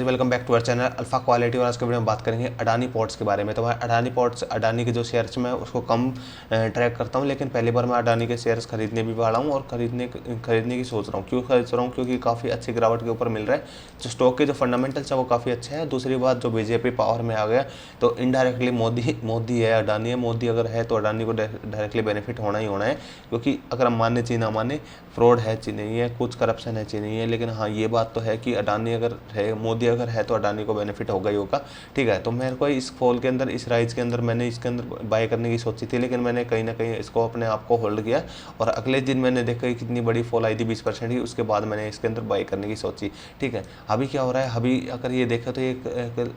Welcome back to our channel Alpha Quality. और आज के वीडियो में बात करेंगे अडानी पोर्ट्स के बारे में। तो मैं अडानी पोर्ट्स, अडानी के जो शेयर्स मैं उसको कम ट्रैक करता हूँ, लेकिन पहली बार मैं अडानी के शेयर्स खरीदने भी वाला हूँ और खरीदने की सोच रहा हूँ। क्यों खरीद रहा हूँ? क्योंकि काफ़ी अच्छी गिरावट के ऊपर मिल रहा है। जो स्टॉक के जो फंडामेंटल्स है वो काफ़ी अच्छे हैं। दूसरी बात, जो बीजेपी पावर में आ गया तो इनडायरेक्टली मोदी है, अडानी है। मोदी अगर है तो अडानी को डायरेक्टली बेनिफिट होना ही होना है, क्योंकि अगर हम माने चाहे ना माने, फ्रॉड है चाहे नहीं है, कुछ करप्शन है चाहे नहीं है, लेकिन हाँ ये बात तो है कि अडानी अगर है, मोदी अगर है तो अडानी को बेनिफिट होगा ही होगा। ठीक है, तो मेरे को इस फॉल के अंदर, इस राइज के अंदर मैंने इसके अंदर बाय करने की सोची थी, लेकिन मैंने कहीं ना कहीं इसको अपने आप को होल्ड किया और अगले दिन मैंने देखा कि कितनी बड़ी फॉल आई थी 20% की। उसके बाद मैंने इसके अंदर बाय करने की सोची। ठीक है, अभी क्या हो रहा है? अभी अगर ये देखा तो एक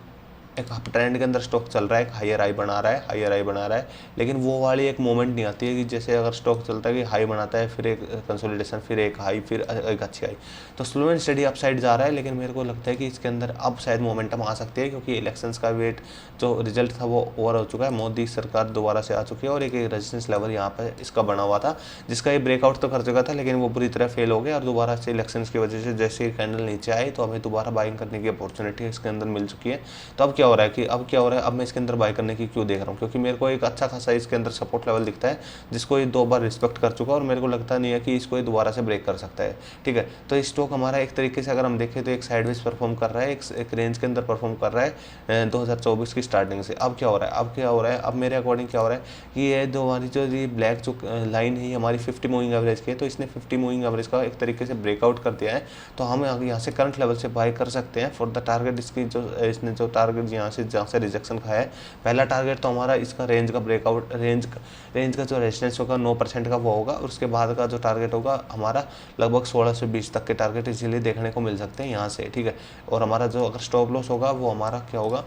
ट्रेंड के अंदर स्टॉक चल रहा है, एक हायर हाई बना रहा है, हायर हाई बना रहा है, लेकिन वो वाली एक मोमेंट नहीं आती है कि जैसे अगर स्टॉक चलता है कि हाई बनाता है, फिर एक कंसोलिडेशन, फिर एक हाई, फिर एक अच्छी हाई। तो स्लो एंड स्टडी अपसाइड जा रहा है, लेकिन मेरे को लगता है कि इसके अंदर अब शायद मोमेंटम आ सकती है, क्योंकि इलेक्शंस का वेट, जो रिजल्ट था वो ओवर हो चुका है। मोदी सरकार दोबारा से आ चुकी है और एक रेजिस्टेंस लेवल यहाँ पर इसका बना हुआ था, जिसका ये ब्रेकआउट तो कर चुका था, लेकिन वो बुरी तरह फेल हो गया और दोबारा से इलेक्शंस की वजह से जैसे कैंडल नीचे आई तो हमें दोबारा बाइंग करने की अपॉर्चुनिटी इसके अंदर मिल चुकी है। तो अब क्या हो रहा है कि अब मैं इसके अंदर बाय करने की क्यों देख रहा हूँ? क्योंकि मेरे को एक अच्छा खासा इसके अंदर सपोर्ट लेवल दिखता है, जिसको ये 2 बार रिस्पेक्ट कर चुका है और मेरे को लगता नहीं है कि इसको ये दोबारा से ब्रेक कर सकता है। ठीक है, तो स्टॉक हमारा एक तरीके से अगर हम देखें तो एक साइडवेज परफॉर्म कर रहा है, एक रेंज के अंदर परफॉर्म कर रहा है 2024 की स्टार्टिंग से। अब क्या हो रहा है? अब मेरे अकॉर्डिंग क्या हो रहा है कि ये जो हमारी जो ये ब्लैक जो लाइन है हमारी 50 मूविंग एवरेज की है, तो इसने 50 मूविंग एवरेज का एक तरीके से ब्रेकआउट कर दिया है। तो हम यहाँ से करंट लेवल से बाय कर सकते हैं फॉर द टारगेट। इसने जो टारगेट जहाँ से रिजेक्शन खाया है, पहला टारगेट तो हमारा इसका रेंज का ब्रेकआउट, रेंज का जो रेजिस्टेंस होगा 9% का वो होगा, और उसके बाद का जो टारगेट होगा हमारा लगभग 16 से 20 तक के टारगेट इजीली देखने को मिल सकते हैं यहाँ से। ठीक है, और हमारा जो अगर स्टॉप लॉस होगा वो हमारा क्या होगा,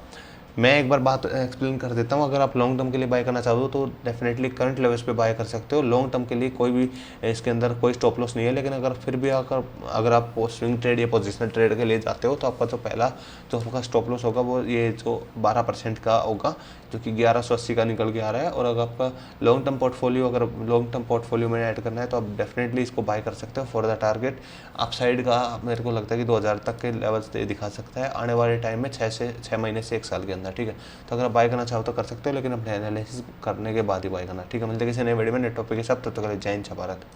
मैं एक बार बात एक्सप्लेन कर देता हूँ। अगर आप लॉन्ग टर्म के लिए बाय करना चाहते हो तो डेफिनेटली करंट लेवल्स पे बाय कर सकते हो। लॉन्ग टर्म के लिए कोई भी इसके अंदर कोई स्टॉप लॉस नहीं है, लेकिन अगर फिर भी अगर आप स्विंग ट्रेड या पोजिशनल ट्रेड के लिए जाते हो तो आपका जो पहला जो आपका स्टॉप लॉस होगा वो ये जो 12% का होगा, जो कि 1180 का निकल के आ रहा है। और अगर आपका लॉन्ग टर्म पोर्टफोलियो में ऐड करना है तो आप डेफिनेटली इसको बाय कर सकते हो फॉर द टारगेट। अपसाइड का मेरे को लगता है कि 2000 तक के लेवल्स दिखा सकता है आने वाले टाइम में, 6 महीने से 1 साल के अंदर। ठीक है, तो अगर आप बाय करना चाहो तो कर सकते हो, लेकिन अपने एनालिसिस करने के बाद ही बाय करना। ठीक है, मिलते हैं किसी नए वीडियो में नए टॉपिक के साथ। तब तक के लिए जय हिंद, जय भारत।